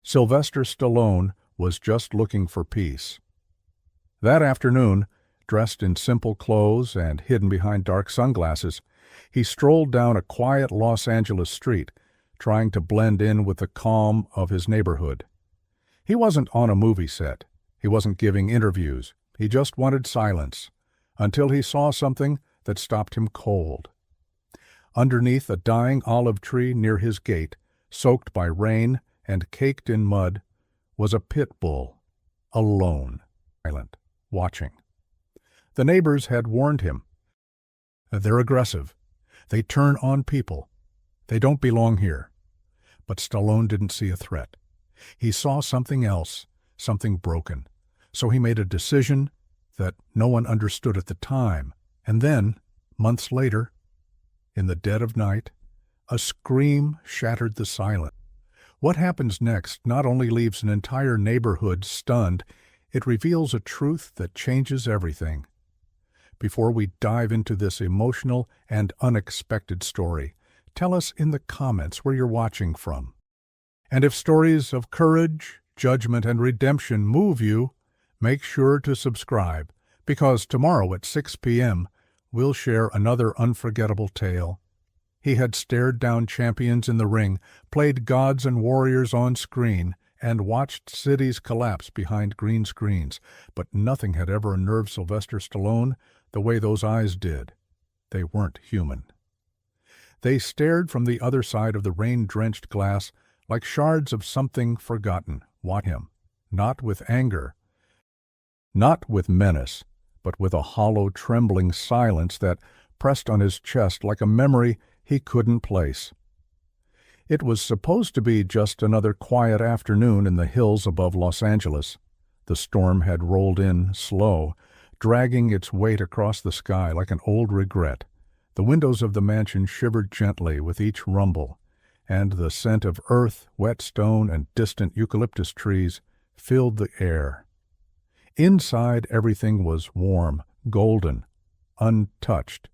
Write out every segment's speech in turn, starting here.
Sylvester Stallone was just looking for peace. That afternoon, dressed in simple clothes and hidden behind dark sunglasses, he strolled down a quiet Los Angeles street, trying to blend in with the calm of his neighborhood. He wasn't on a movie set. He wasn't giving interviews. He just wanted silence, until he saw something that stopped him cold. Underneath a dying olive tree near his gate, soaked by rain and caked in mud, was a pit bull, alone, silent, watching. The neighbors had warned him. They're aggressive. They turn on people. They don't belong here. But Stallone didn't see a threat. He saw something else, something broken. So he made a decision that no one understood at the time. And then, months later, in the dead of night, a scream shattered the silence. What happens next not only leaves an entire neighborhood stunned, it reveals a truth that changes everything. Before we dive into this emotional and unexpected story, tell us in the comments where you're watching from. And if stories of courage, judgment, and redemption move you, make sure to subscribe, because tomorrow at 6 p.m., we'll share another unforgettable tale. He had stared down champions in the ring, played gods and warriors on screen, and watched cities collapse behind green screens, but nothing had ever unnerved Sylvester Stallone the way those eyes did. They weren't human. They stared from the other side of the rain-drenched glass like shards of something forgotten. Watch him, not with anger, not with menace, but with a hollow, trembling silence that pressed on his chest like a memory he couldn't place. It was supposed to be just another quiet afternoon in the hills above Los Angeles. The storm had rolled in slow, dragging its weight across the sky like an old regret. The windows of the mansion shivered gently with each rumble, and the scent of earth, wet stone, and distant eucalyptus trees filled the air. Inside, everything was warm, golden, untouched.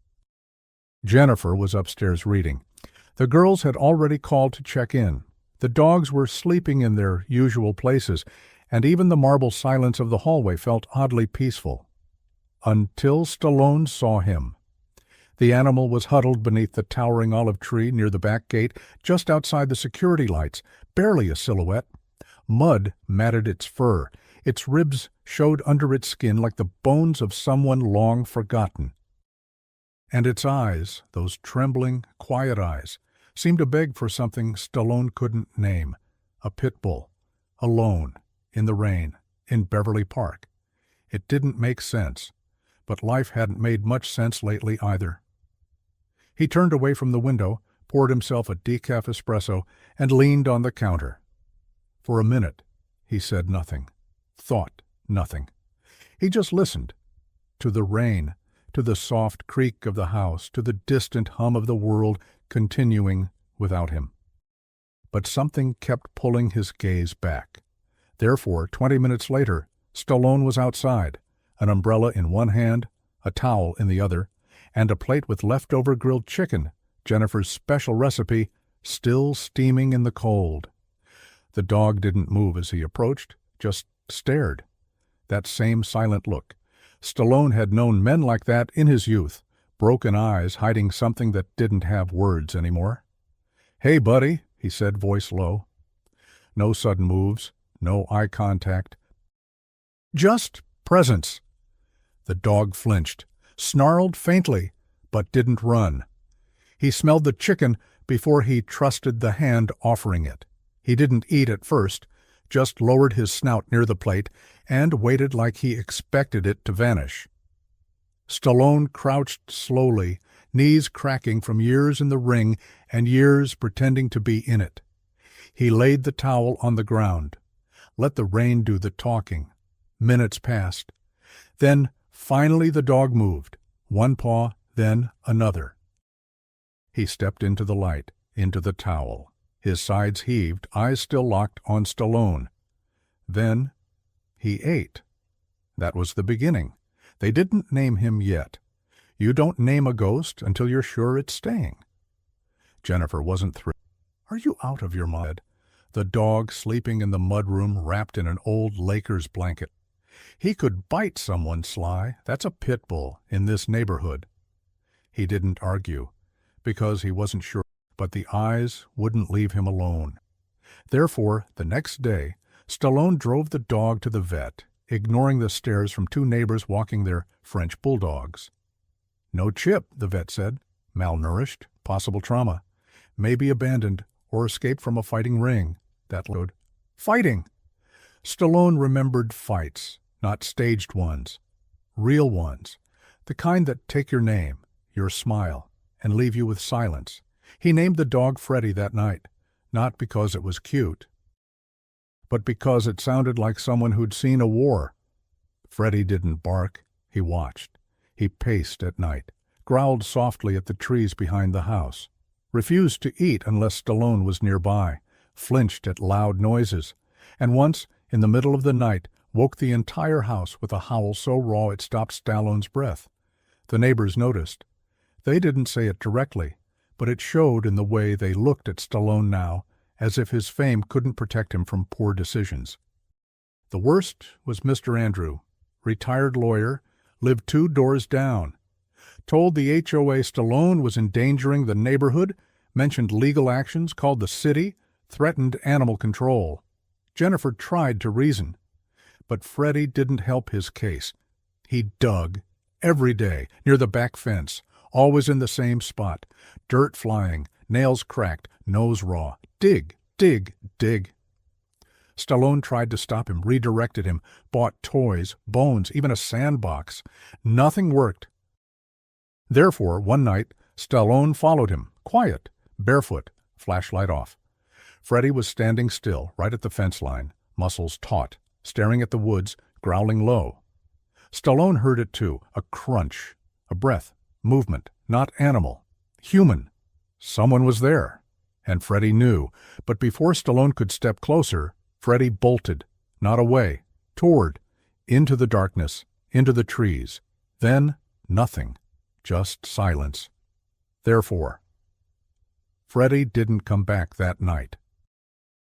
Jennifer was upstairs reading. The girls had already called to check in. The dogs were sleeping in their usual places, and even the marble silence of the hallway felt oddly peaceful. Until Stallone saw him. The animal was huddled beneath the towering olive tree near the back gate, just outside the security lights, barely a silhouette. Mud matted its fur. Its ribs showed under its skin like the bones of someone long forgotten. And its eyes, those trembling, quiet eyes, seemed to beg for something Stallone couldn't name. A pit bull, alone, in the rain, in Beverly Park. It didn't make sense, but life hadn't made much sense lately either. He turned away from the window, poured himself a decaf espresso, and leaned on the counter. For a minute, he said nothing, thought nothing. He just listened to the rain, to the soft creak of the house, to the distant hum of the world continuing without him. But something kept pulling his gaze back. Therefore, 20 minutes later, Stallone was outside, an umbrella in one hand, a towel in the other, and a plate with leftover grilled chicken, Jennifer's special recipe, still steaming in the cold. The dog didn't move as he approached, just stared. That same silent look. Stallone had known men like that in his youth, broken eyes hiding something that didn't have words anymore. "Hey, buddy," he said, voice low. No sudden moves, no eye contact. Just presence. The dog flinched, snarled faintly, but didn't run. He smelled the chicken before he trusted the hand offering it. He didn't eat at first, just lowered his snout near the plate and waited like he expected it to vanish. Stallone crouched slowly, knees cracking from years in the ring and years pretending to be in it. He laid the towel on the ground, let the rain do the talking. Minutes passed. Then, finally, the dog moved, one paw, then another. He stepped into the light, into the towel. His sides heaved, eyes still locked on Stallone. Then he ate. That was the beginning. They didn't name him yet. You don't name a ghost until you're sure it's staying. Jennifer wasn't thrilled. "Are you out of your mind?" the dog sleeping in the mudroom wrapped in an old Lakers blanket. He could bite someone, Sly. That's a pit bull in this neighborhood. He didn't argue, because he wasn't sure, but the eyes wouldn't leave him alone. Therefore, the next day, Stallone drove the dog to the vet, ignoring the stares from two neighbors walking their French bulldogs. No chip, the vet said. Malnourished, possible trauma. Maybe abandoned or escaped from a fighting ring. That load. Fighting! Stallone remembered fights, not staged ones. Real ones. The kind that take your name, your smile, and leave you with silence. He named the dog Freddy that night, not because it was cute, but because it sounded like someone who'd seen a war. Freddy didn't bark. He watched. He paced at night, growled softly at the trees behind the house, refused to eat unless Stallone was nearby, flinched at loud noises, and once, in the middle of the night, woke the entire house with a howl so raw it stopped Stallone's breath. The neighbors noticed. They didn't say it directly, but it showed in the way they looked at Stallone now, as if his fame couldn't protect him from poor decisions. The worst was Mr. Andrew, retired lawyer, lived 2 doors down. Told the HOA Stallone was endangering the neighborhood, mentioned legal actions, called the city, threatened animal control. Jennifer tried to reason, but Freddy didn't help his case. He dug, every day, near the back fence, always in the same spot, dirt flying, nails cracked, nose raw. Dig, dig, dig. Stallone tried to stop him, redirected him, bought toys, bones, even a sandbox. Nothing worked. Therefore, one night, Stallone followed him, quiet, barefoot, flashlight off. Freddy was standing still, right at the fence line, muscles taut, staring at the woods, growling low. Stallone heard it too, a crunch, a breath, movement, not animal, human. Someone was there, and Freddy knew, but before Stallone could step closer, Freddy bolted, not away, toward, into the darkness, into the trees. Then, nothing, just silence. Therefore, Freddy didn't come back that night.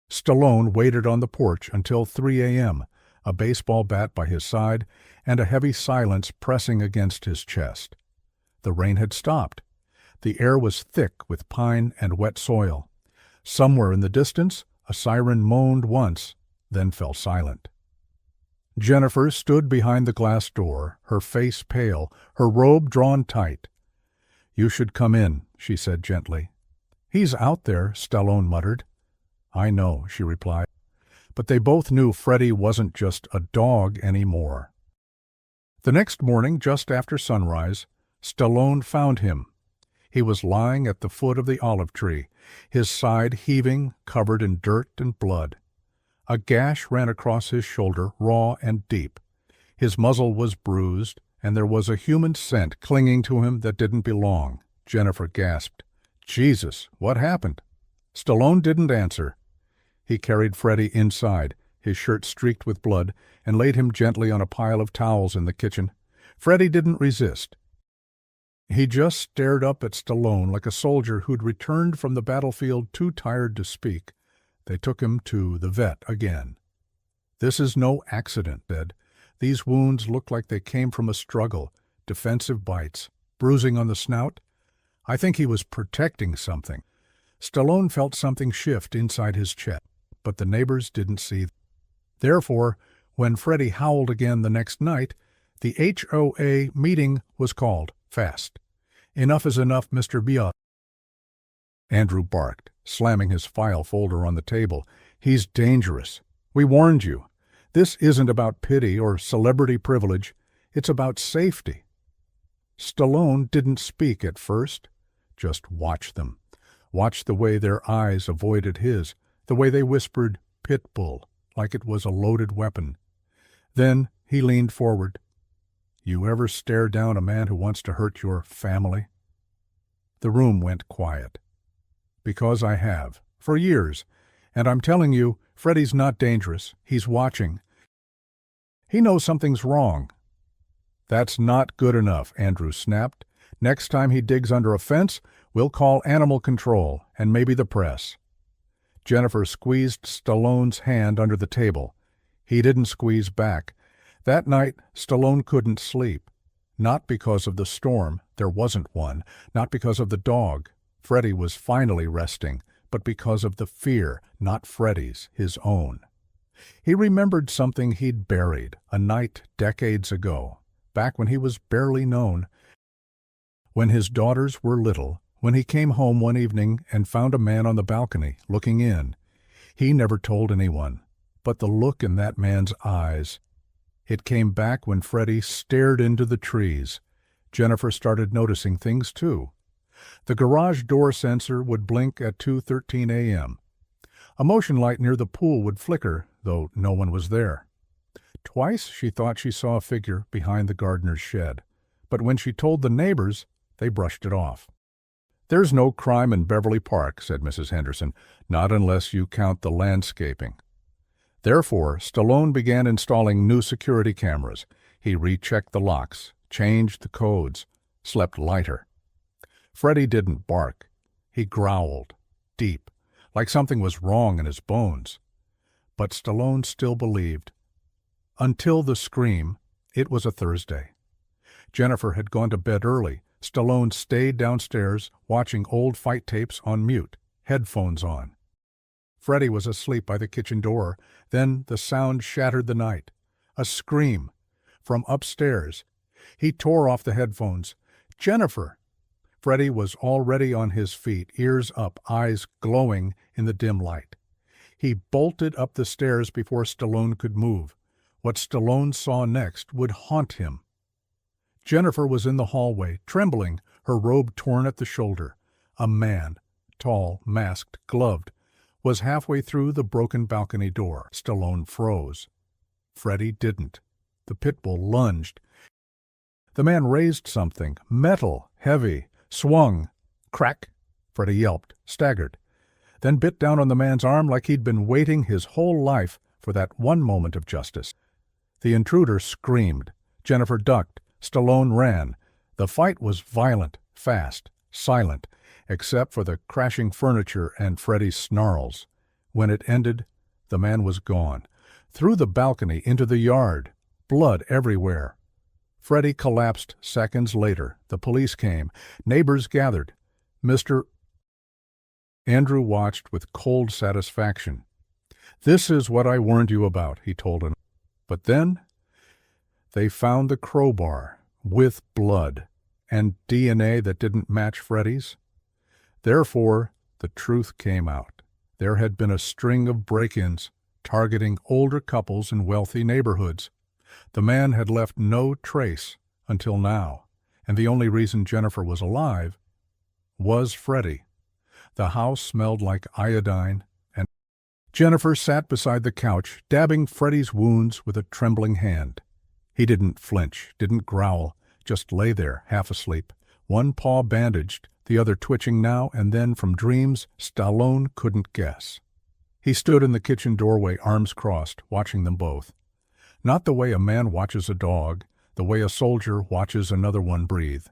Stallone waited on the porch until 3 a.m., a baseball bat by his side and a heavy silence pressing against his chest. The rain had stopped. The air was thick with pine and wet soil. Somewhere in the distance, a siren moaned once, then fell silent. Jennifer stood behind the glass door, her face pale, her robe drawn tight. "You should come in," she said gently. "He's out there," Stallone muttered. "I know," she replied. But they both knew Freddy wasn't just a dog anymore. The next morning, just after sunrise, Stallone found him. He was lying at the foot of the olive tree, his side heaving, covered in dirt and blood. A gash ran across his shoulder, raw and deep. His muzzle was bruised, and there was a human scent clinging to him that didn't belong. Jennifer gasped. "Jesus, what happened?" Stallone didn't answer. He carried Freddy inside, his shirt streaked with blood, and laid him gently on a pile of towels in the kitchen. Freddy didn't resist. He just stared up at Stallone like a soldier who'd returned from the battlefield too tired to speak. They took him to the vet again. "This is no accident," said. "These wounds look like they came from a struggle, defensive bites, bruising on the snout. I think he was protecting something." Stallone felt something shift inside his chest, but the neighbors didn't see. Therefore, when Freddy howled again the next night, the HOA meeting was called fast. "Enough is enough, Mr. Biot." Andrew barked, slamming his file folder on the table. "He's dangerous. We warned you. This isn't about pity or celebrity privilege. It's about safety." Stallone didn't speak at first. Just watch them. Watch the way their eyes avoided his, the way they whispered "pit bull," like it was a loaded weapon. Then he leaned forward. "You ever stare down a man who wants to hurt your family?" The room went quiet. "Because I have, for years, and I'm telling you, Freddy's not dangerous. He's watching. He knows something's wrong." "That's not good enough," Andrew snapped. "Next time he digs under a fence, we'll call animal control and maybe the press." Jennifer squeezed Stallone's hand under the table. He didn't squeeze back. That night, Stallone couldn't sleep. Not because of the storm, there wasn't one. Not because of the dog. Freddy was finally resting, but because of the fear, not Freddy's, his own. He remembered something he'd buried, a night decades ago, back when he was barely known. When his daughters were little, when he came home one evening and found a man on the balcony, looking in. He never told anyone, but the look in that man's eyes. It came back when Freddy stared into the trees. Jennifer started noticing things too. The garage door sensor would blink at 2:13 a.m. A motion light near the pool would flicker, though no one was there. Twice she thought she saw a figure behind the gardener's shed, but when she told the neighbors, they brushed it off. "There's no crime in Beverly Park," said Mrs. Henderson, "not unless you count the landscaping." Therefore, Stallone began installing new security cameras. He rechecked the locks, changed the codes, slept lighter. Freddy didn't bark. He growled, deep, like something was wrong in his bones. But Stallone still believed. Until the scream, it was a Thursday. Jennifer had gone to bed early. Stallone stayed downstairs, watching old fight tapes on mute, headphones on. Freddy was asleep by the kitchen door. Then the sound shattered the night. A scream. From upstairs. He tore off the headphones. "Jennifer!" Freddy was already on his feet, ears up, eyes glowing in the dim light. He bolted up the stairs before Stallone could move. What Stallone saw next would haunt him. Jennifer was in the hallway, trembling, her robe torn at the shoulder. A man, tall, masked, gloved, was halfway through the broken balcony door. Stallone froze. Freddy didn't. The pit bull lunged. The man raised something, metal, heavy, swung. Crack! Freddy yelped, staggered, then bit down on the man's arm like he'd been waiting his whole life for that one moment of justice. The intruder screamed. Jennifer ducked. Stallone ran. The fight was violent, fast, silent, except for the crashing furniture and Freddy's snarls. When it ended, the man was gone. Through the balcony into the yard. Blood everywhere. Freddy collapsed seconds later. The police came. Neighbors gathered. Mr. Andrew watched with cold satisfaction. "This is what I warned you about," he told him. But then they found the crowbar with blood and DNA that didn't match Freddy's. Therefore, the truth came out. There had been a string of break-ins targeting older couples in wealthy neighborhoods. The man had left no trace until now, and the only reason Jennifer was alive was Freddy. The house smelled like iodine, and Jennifer sat beside the couch, dabbing Freddy's wounds with a trembling hand. He didn't flinch, didn't growl, just lay there, half asleep, one paw bandaged, the other twitching now and then from dreams Stallone couldn't guess. He stood in the kitchen doorway, arms crossed, watching them both. Not the way a man watches a dog, the way a soldier watches another one breathe.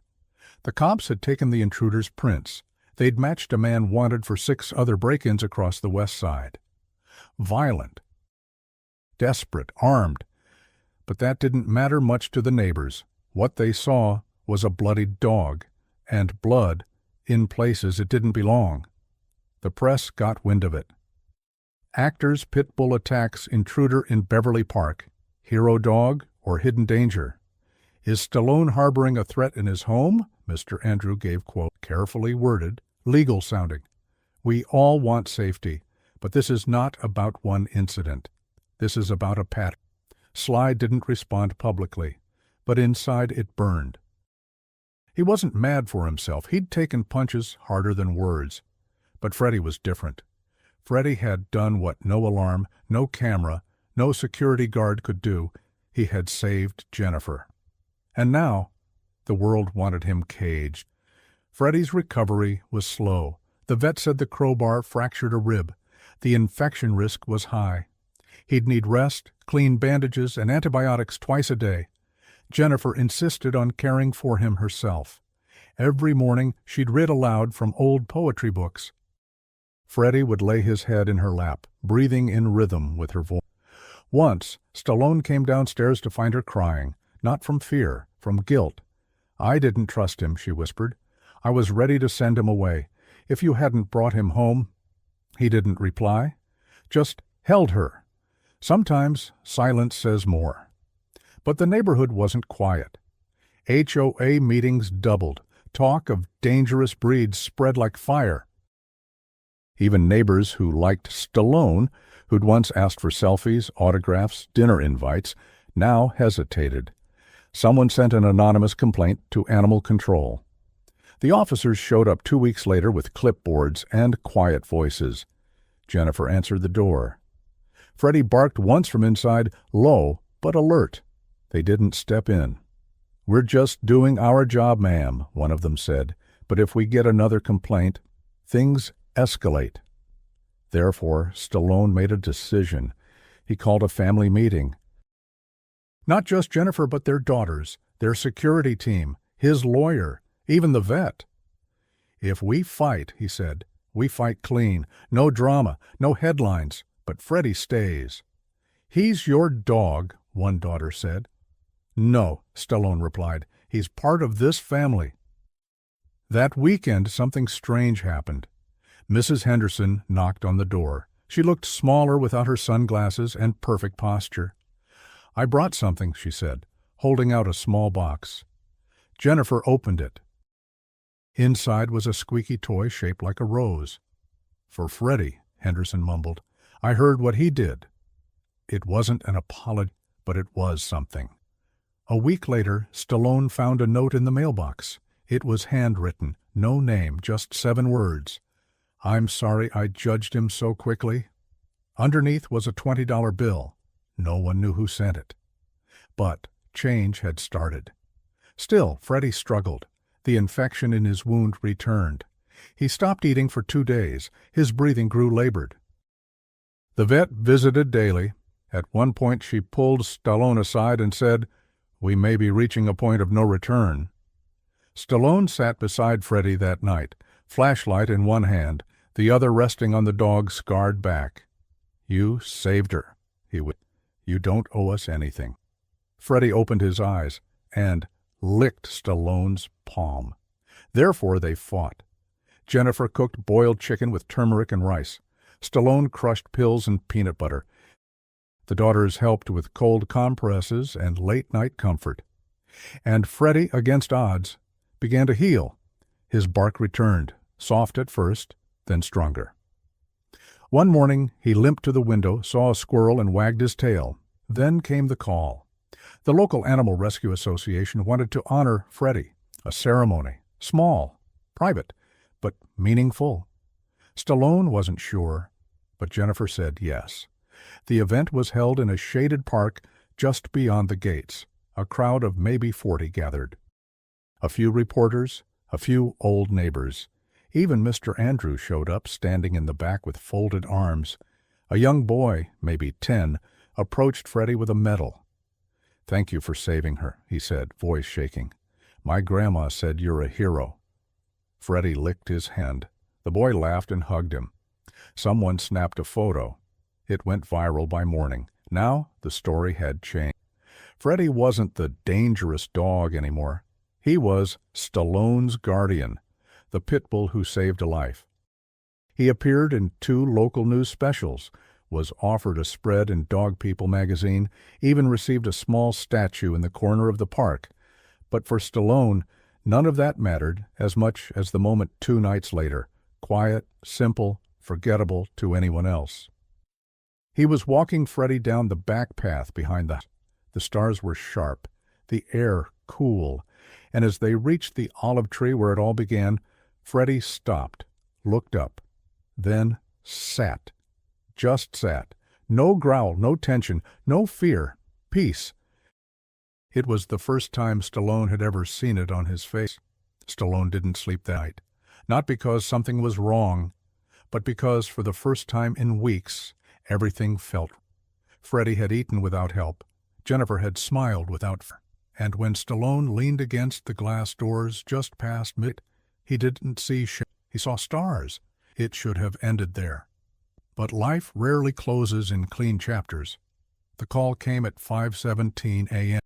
The cops had taken the intruder's prints. They'd matched a man wanted for 6 other break-ins across the west side. Violent, desperate, armed. But that didn't matter much to the neighbors. What they saw was a bloodied dog, and blood in places it didn't belong. The press got wind of it. Actors pit bull attacks intruder in Beverly Park. Hero dog or hidden danger? Is Stallone harboring a threat in his home? Mr. Andrew gave quote, carefully worded, legal sounding. We all want safety, but this is not about one incident. This is about a pattern. Sly didn't respond publicly, but inside it burned. He wasn't mad for himself. He'd taken punches harder than words. But Freddy was different. Freddy had done what no alarm, no camera, no security guard could do. He had saved Jennifer. And now, the world wanted him caged. Freddy's recovery was slow. The vet said the crowbar fractured a rib. The infection risk was high. He'd need rest, clean bandages, and antibiotics twice a day. Jennifer insisted on caring for him herself. Every morning she'd read aloud from old poetry books. Freddy would lay his head in her lap, breathing in rhythm with her voice. Once, Stallone came downstairs to find her crying, not from fear, from guilt. "I didn't trust him," she whispered. "I was ready to send him away. If you hadn't brought him home—" He didn't reply, just held her. Sometimes silence says more. But the neighborhood wasn't quiet. HOA meetings doubled. Talk of dangerous breeds spread like fire. Even neighbors who liked Stallone, who'd once asked for selfies, autographs, dinner invites, now hesitated. Someone sent an anonymous complaint to animal control. The officers showed up 2 weeks later with clipboards and quiet voices. Jennifer answered the door. Freddy barked once from inside, low but alert. They didn't step in. "We're just doing our job, ma'am," one of them said. "But if we get another complaint, things escalate." Therefore, Stallone made a decision. He called a family meeting. Not just Jennifer, but their daughters, their security team, his lawyer, even the vet. "If we fight," he said, "we fight clean. No drama, no headlines, but Freddy stays." "He's your dog," one daughter said. "No," Stallone replied. "He's part of this family." That weekend, something strange happened. Mrs. Henderson knocked on the door. She looked smaller without her sunglasses and perfect posture. "I brought something," she said, holding out a small box. Jennifer opened it. Inside was a squeaky toy shaped like a rose. "For Freddy," Henderson mumbled. "I heard what he did." It wasn't an apology, but it was something. A week later, Stallone found a note in the mailbox. It was handwritten, no name, just 7 words. "I'm sorry I judged him so quickly." Underneath was a $20 bill. No one knew who sent it. But change had started. Still, Freddy struggled. The infection in his wound returned. He stopped eating for 2 days. His breathing grew labored. The vet visited daily. At one point she pulled Stallone aside and said, "We may be reaching a point of no return." Stallone sat beside Freddy that night, flashlight in one hand, the other resting on the dog's scarred back. "You saved her," he whispered. "You don't owe us anything." Freddy opened his eyes and licked Stallone's palm. Therefore they fought. Jennifer cooked boiled chicken with turmeric and rice. Stallone crushed pills and peanut butter. The daughters helped with cold compresses and late-night comfort. And Freddy, against odds, began to heal. His bark returned, soft at first, then stronger. One morning he limped to the window, saw a squirrel, and wagged his tail. Then came the call. The local Animal Rescue Association wanted to honor Freddy. A ceremony, small, private, but meaningful. Stallone wasn't sure, but Jennifer said yes. The event was held in a shaded park just beyond the gates. A crowd of maybe 40 gathered. A few reporters, a few old neighbors. Even Mr. Andrews showed up, standing in the back with folded arms. A young boy, maybe 10, approached Freddy with a medal. "Thank you for saving her," he said, voice shaking. "My grandma said you're a hero." Freddy licked his hand. The boy laughed and hugged him. Someone snapped a photo. It went viral by morning. Now the story had changed. Freddy wasn't the dangerous dog anymore. He was Stallone's guardian, the pit bull who saved a life. He appeared in 2 local news specials, was offered a spread in Dog People magazine, even received a small statue in the corner of the park. But for Stallone, none of that mattered as much as the moment 2 nights later, quiet, simple, forgettable to anyone else. He was walking Freddy down the back path behind the house. The stars were sharp, the air cool, and as they reached the olive tree where it all began, Freddy stopped, looked up, then sat. Just sat. No growl, no tension, no fear, peace. It was the first time Stallone had ever seen it on his face. Stallone didn't sleep that night, not because something was wrong, but because for the first time in weeks, everything felt. Freddy had eaten without help. Jennifer had smiled without fear. And when Stallone leaned against the glass doors just past midnight, he didn't see shit. He saw stars. It should have ended there. But life rarely closes in clean chapters. The call came at 5:17 a.m.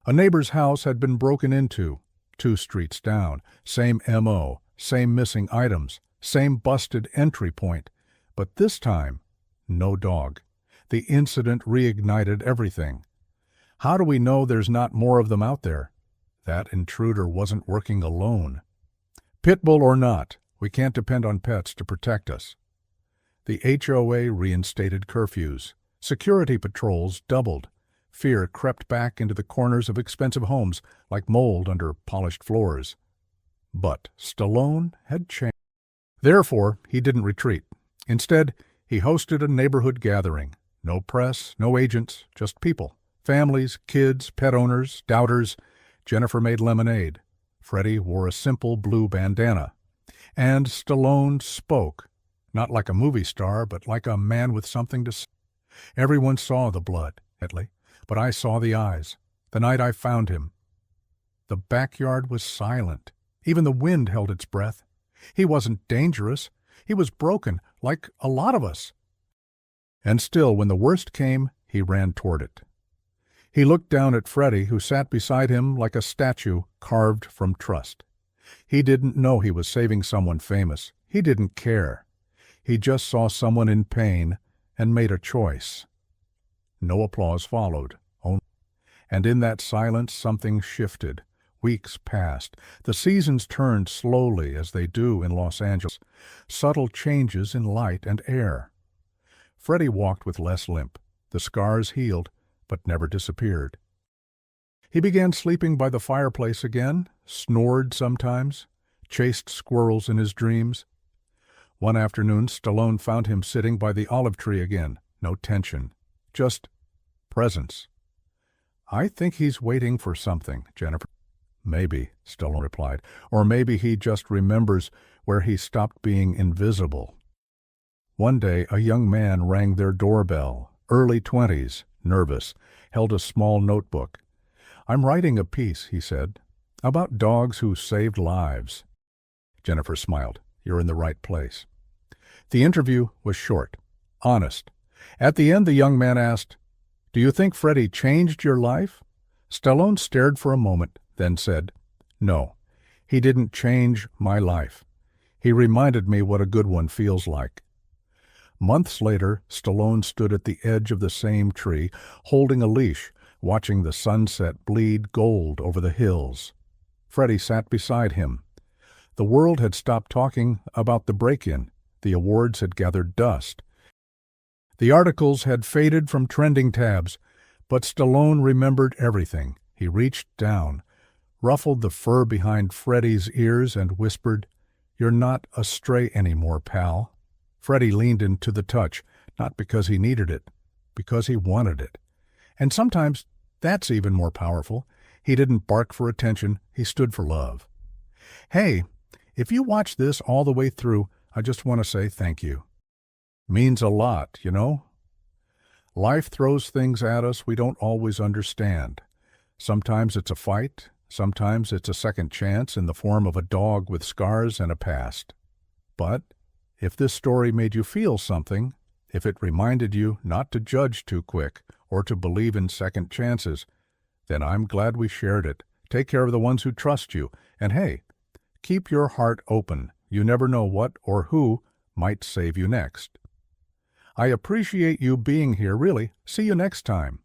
A neighbor's house had been broken into, 2 streets down, same M.O., same missing items, same busted entry point, but this time, no dog. The incident reignited everything. How do we know there's not more of them out there? That intruder wasn't working alone. Pitbull or not, we can't depend on pets to protect us. The HOA reinstated curfews. Security patrols doubled. Fear crept back into the corners of expensive homes like mold under polished floors. But Stallone had changed. Therefore, he didn't retreat. Instead, he hosted a neighborhood gathering. No press, no agents, just people. Families, kids, pet owners, doubters. Jennifer made lemonade. Freddy wore a simple blue bandana. And Stallone spoke, not like a movie star, but like a man with something to say. Everyone saw the blood, but I saw the eyes. The night I found him. The backyard was silent. Even the wind held its breath. He wasn't dangerous. He was broken, like a lot of us. And still, when the worst came, he ran toward it. He looked down at Freddy, who sat beside him like a statue carved from trust. He didn't know he was saving someone famous. He didn't care. He just saw someone in pain and made a choice. No applause followed. And in that silence something shifted. Weeks passed. The seasons turned slowly, as they do in Los Angeles. Subtle changes in light and air. Freddy walked with less limp. The scars healed, but never disappeared. He began sleeping by the fireplace again, snored sometimes, chased squirrels in his dreams. One afternoon, Stallone found him sitting by the olive tree again. No tension, just presence. "I think he's waiting for something, Jennifer." "Maybe," Stallone replied. "Or maybe he just remembers where he stopped being invisible." One day, a young man rang their doorbell, early 20s, nervous, held a small notebook. "I'm writing a piece," he said, "about dogs who saved lives." Jennifer smiled. "You're in the right place." The interview was short, honest. At the end, the young man asked, "Do you think Freddy changed your life?" Stallone stared for a moment, then said, "No, he didn't change my life. He reminded me what a good one feels like." Months later, Stallone stood at the edge of the same tree, holding a leash, watching the sunset bleed gold over the hills. Freddy sat beside him. The world had stopped talking about the break-in. The awards had gathered dust. The articles had faded from trending tabs, but Stallone remembered everything. He reached down, ruffled the fur behind Freddy's ears, and whispered, "You're not a stray anymore, pal." Freddy leaned into the touch, not because he needed it, because he wanted it. And sometimes that's even more powerful. He didn't bark for attention, he stood for love. Hey, if you watch this all the way through, I just want to say thank you. Means a lot, you know? Life throws things at us we don't always understand. Sometimes it's a fight, sometimes it's a second chance in the form of a dog with scars and a past. But if this story made you feel something, if it reminded you not to judge too quick or to believe in second chances, then I'm glad we shared it. Take care of the ones who trust you. And hey, keep your heart open. You never know what or who might save you next. I appreciate you being here, really. See you next time.